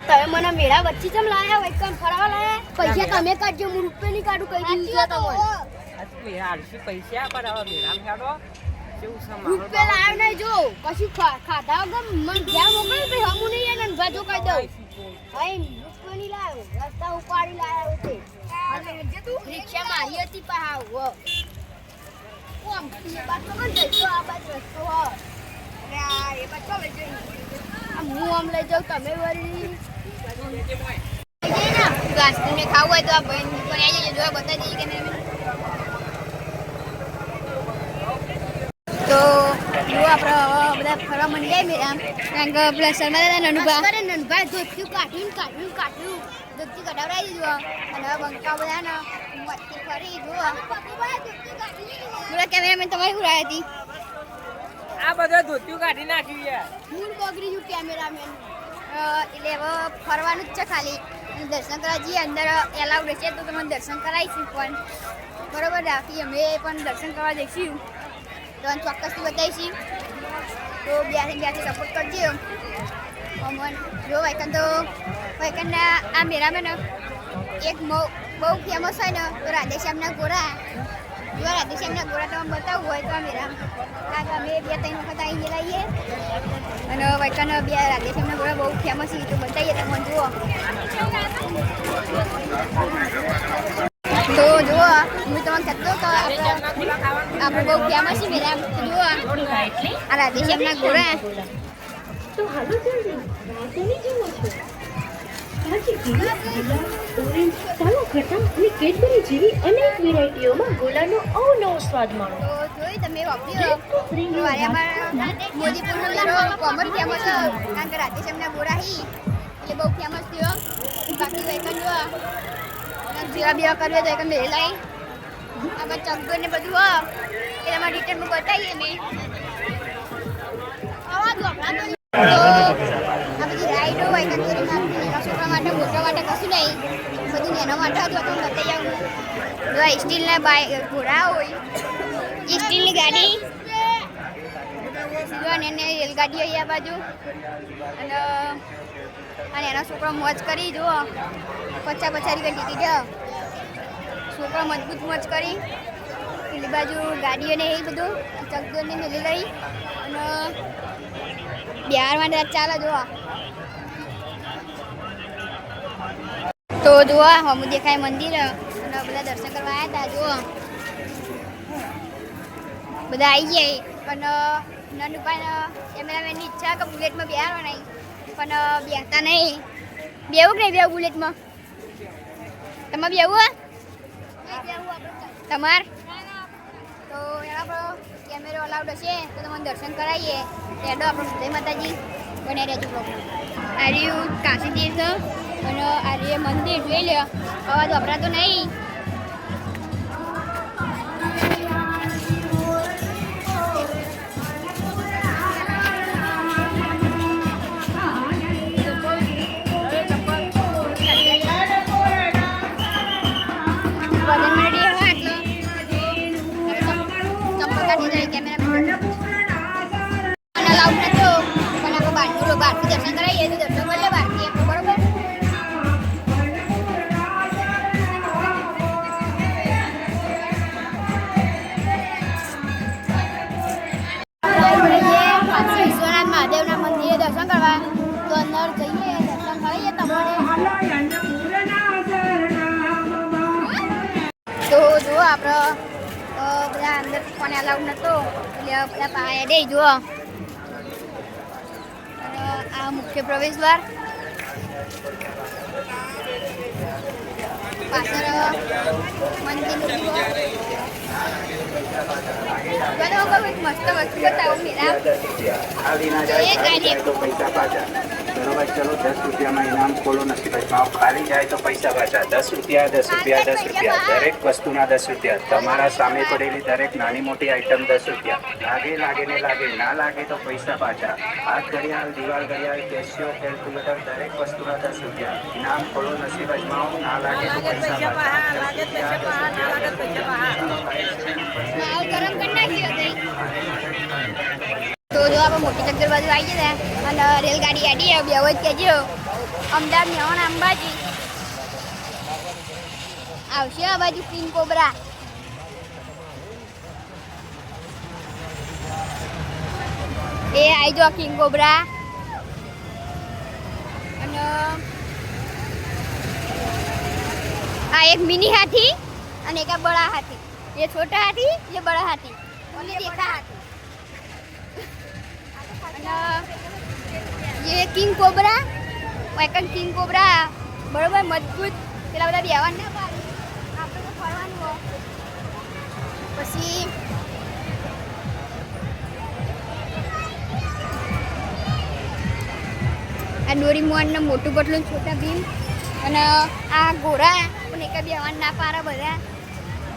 તમે મને મેળા વચ્ચે ચમ લાયા હોય કમ ફરવા લાયા પૈસા તમે કાઢજો હું રૂપિયા નહીં કાઢું કઈ દીધું તમને આલસી પૈસા પર હવે મેળામ હેડો કેવું છે મારો રૂપિયા લાવ નહીં જો કશું ખાધા વગર મન ઘેર મોકલે તો હમું નહીં ને ભાજો કહી દઉં ભાઈ રૂપિયા નહીં લાવ્યો રસ્તા ઉપાડી લાવ્યો છે રિક્ષા મારી હતી પહાવ ઓમ બાતો કન જઈતો આ બાદ રસ્તો હો અરે આ એ બાતો લઈ જઈ હું આમ લઈ જાઉં તમે વળી ઘાસ ને ખાવું હોય તો આ ભાઈ પણ આવી જજો જોવા બતા દઈએ કે નહીં તો જો આપણે બધા ફરવા મળી જાય મેરા કારણ કે પેલા શર્મા દાદા નનુભા ધોત્યું કાઢ્યું ધોતી કઢાવડાવી દીધું અને બંકા બધા ને મસ્તી ફરી જો બોલા કેમેરામેન તમારી શું રાય હતી આ બધા ધોતિયું કાઢી નાખ્યું યાર મૂળ બગડી ગયું કેમેરામેન એટલે હવે ફરવાનું જ છે ખાલી દર્શન કરવા જઈએ અંદર એલાઉડ છે તો તમને દર્શન કરાવીશું પણ બરોબર રાખી અમે પણ દર્શન કરવા જઈશું તો ચોક્કસથી બતાવીશું તો બ્યાથી સપોર્ટ કરજો અમન જો વૈકનના આ મેળામાં એક બહુ ફેમસ હોય ને તો રાધેશ્યામના ગોરા જો રાધેશ્યામના ગોરા તમે બતાવવું હોય તો આ મેળામાં અમે 2-3 વખત આવી ગયેલા અને વૈકન રાધેશ્યામના ગોરા બહુ ફેમસ છે તો બતાવીએ તમે જુઓ તો જુઓ હું તમને કહેતો તો આપણે બહુ ફેમસ છે મેળા જુઓ આ રાધેશ્યામના ગોરા તો હાલો જલ્દી રાતની જુઓ છો તાજી પીળા ઓરેન્જ કાળો ખટા અને કેડબરી જેવી અનેક વેરાયટીઓમાં ગોલાનો અવનવો સ્વાદ માણો તો જોઈ તમે વાપર્યો મોદીપુરનો મેળો કોમન ફેમસ કારણ કે રાધેશ્યામના ગોરા હી એટલે બહુ ફેમસ થયો બાકી વૈકન જો જેવા કરવે તો એક મેળ લઈ આમાં ચંગર ને બધું હો એ તમારે રિટર્નમાં બતાવીએ મેં આ બધી રાઈડો હોય કંદોરીમાં નાના છોકરા માટે મોટા માટે કશું નહીં બધું એના માટે હતું તો બતાવી આવું જો સ્ટીલના ઘોડા હોય એ સ્ટીલની ગાડી જો અને રેલગાડી હોય આ બાજુ અને એના છોકરા મોજ કરી જુઓ 50 રૂપિયા ટિકિટ છોકરા મજબૂત મોજ કરી પેલી બાજુ ગાડીઓને એ બધું ચકદોરને મેલી લઈ અને બિહાર માટે ચાલે જુઓ તો જુઓ હમું દેખાય મંદિર અને બધા દર્શન કરવા આવ્યા હતા જુઓ બધા આવી જાય પણ નનુભાઈ કેમેરામેનની ઈચ્છા કે બુલેટમાં બિહારવા નહીં પણ બેસતા નહીં બેવું કે નહીં બેવું બુલેટમાં તમારે બેવું તમાર તો એના આપણો કેમેરો અલાઉડ હશે તો તમને દર્શન કરાવીએ એડો આપણો જય માતાજી બને રહેજો પ્રોગ્રામ આ રહ્યું કાશી તીર્થ અને આ રહ્યું મંદિર જોઈ લો અવાજ વપરાતો નહીં દર્શન કરાવીએ તો દર્શન કરી લે બાકી બરોબર વિશ્વનાથ મહાદેવના મંદિરે દર્શન કરવા તો અંદર જઈએ દર્શન કરીએ તમારે તો જુઓ આપણે બધા અંદર કોને અલાઉડ નતો એટલે બધા પાયા દે જુઓ આ મુખ્ય પ્રવેશદ્વાર પાછળ મંદિરનું મસ્ત વસ્તુ બતાવું મેરા बराबर चलो 10 रुपया में इनाम खोलो नसीबत भाव खाली जाए तो पैसा पाछा 10 रुपया 10 रुपया 10 रुपया दरेक वस्तुना 10 रुपया તમારા સામે પડેલી દરેક નાની મોટી આઈટમ 10 रुपया લાગે ને લાગે ના લાગે તો પૈસા પાછા હાથ ઘડિયાળ દિવાલ ઘડિયાળ કેશિયો કેલ્ક્યુલેટર દરેક વસ્તુના 10 रुपया इनाम खोलो नसीबत भाव ना लागे तो पैसा पाछा ગરમ કરી નાખ્યો તો જો આપણે મોટી ચક્કર બાજુ આવી ગયા અને રેલગાડી આડી બે જ કહેજો અમદાવાદ મેહોણ અંબાજી આવશે આ બાજુ કિંગ કોબરા. એ આવી જો કિંગ કોબરા. અને આ એક મિની હાથી અને એક બड़ा हाथी. ये छोटा हाथी ये बड़ा हाथी और ये देखा हाथी. ये king cobra woken king cobra बरोबर मजबूत પેલા બધા બેવાન ના પાડે આપણે તો ફરવાનું હો. પછી આ ડોરીમોન ને મોટું પટલું છોટા ભીમ અને આ ઘોડા પણ એક બેવાન ના પાડે બધા.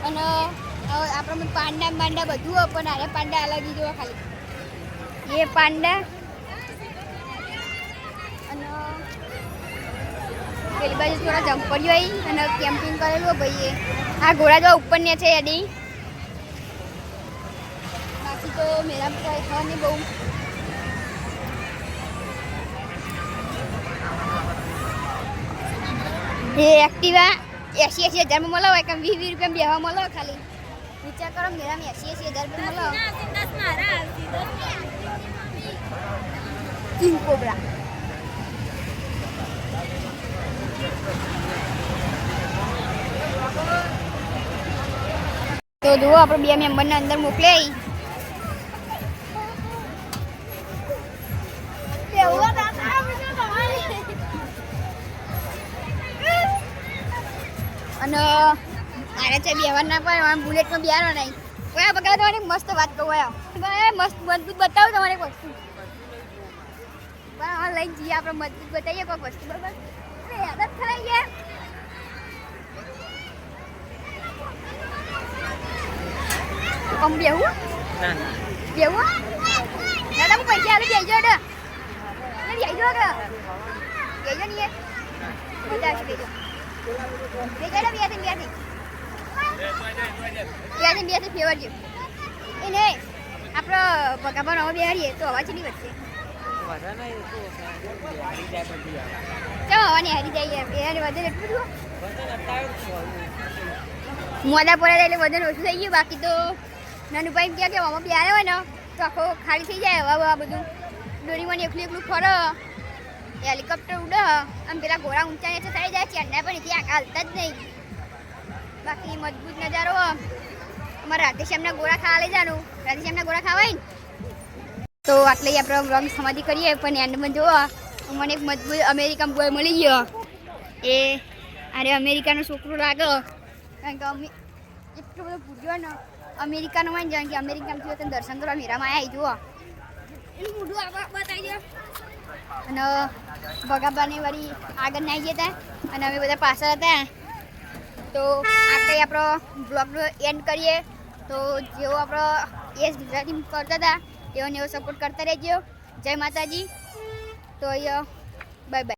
અને આપણે પાંડા પાંડા બધું પણ આરે પાંડા અલગ જોવા ખાલી એ પાંડા. અને પેલી બાજુ થોડા જમ્પરીઓ આવી અને કેમ્પિંગ કરેલું ભાઈએ. આ ઘોડા જો ઉપર ને છે એડી. બાકી તો મેરા કઈ હ નહીં બહુ. એ એક્ટિવા 80,000 માં મળે હોય કે 20 રૂપિયા બેહવા મળે ખાલી. વિચાર કરો મેરા 80,000 રૂપિયા મળે. કિંગ કોબરા તો જુઓ આપણે 2 મેમ્બરને અંદર મોકલે. અને આને છે બેવાર ના પડે બુલેટમાં બેહારો નહીં. કયા બગડા તમારી મસ્ત વાત કહું મસ્ત મજબૂત બતાવું તમારે એક વસ્તુ હા લઈ જઈએ આપણે મજબૂત બતાવીએ કોઈક વસ્તુ બરાબર. યાદ જ થઈ ગયા આમ બેહું બેહું દાદા હું પૈસા આવી બેસજો બેસજો કે બેસજો નહીં બધા બેસજો બેસી ફેવર છે એ નહીં આપણે ભગાભાન હવે બેહારીએ તો અવાજ નહીં વધશે. ચાલો હવાની હારી જાય બેહારી વજન એટલું મોડા પડે એટલે વજન ઓછું થઈ ગયું. બાકી તો નાનું ભાઈ કહે કે આમાં બેહારે હોય ને તો આખો ખાલી થઈ જાય. હવે આ બધું ડોરીમાં એકલું એકલું ફરો હેલિકોપ્ટર ઉડે આમ પેલા ઘોડા ઊંચા નીચે થઈ જાય. ચેન્નાઈ પણ ત્યાં હાલતા જ નહીં. બાકી મજબૂત નજારો અમારા રાધેશ્યામના ગોળા ખાવા લઈ જવાનું. રાધેશ્યામના ગોળા ખાવાય ને તો આટલે આપણે વ્લોગ સમાધિ કરીએ. પણ એન્ડમાં જુઓ મને એક મજબૂત અમેરિકન બોય મળી ગયો. એ અરે અમેરિકાનો છોકરો લાગે કારણ કે અમે એટલું બધું ભૂલ્યો ને અમેરિકાનો હોય ને કારણ કે અમેરિકામાં થયો તો દર્શન કરવા મેરામાં આવી જુઓ એનું મોઢું બતાવી દો. અને ભગાબાને વળી આગળ ના આવી જતા અને અમે બધા પાછળ હતા. તો આપણે આપણો બ્લોગનો એન્ડ કરીએ. તો જેવો આપણો એસ ગુજરાતી કરતા હતા એવો સપોર્ટ કરતા રહેજો. જય માતાજી. તો બાય બાય.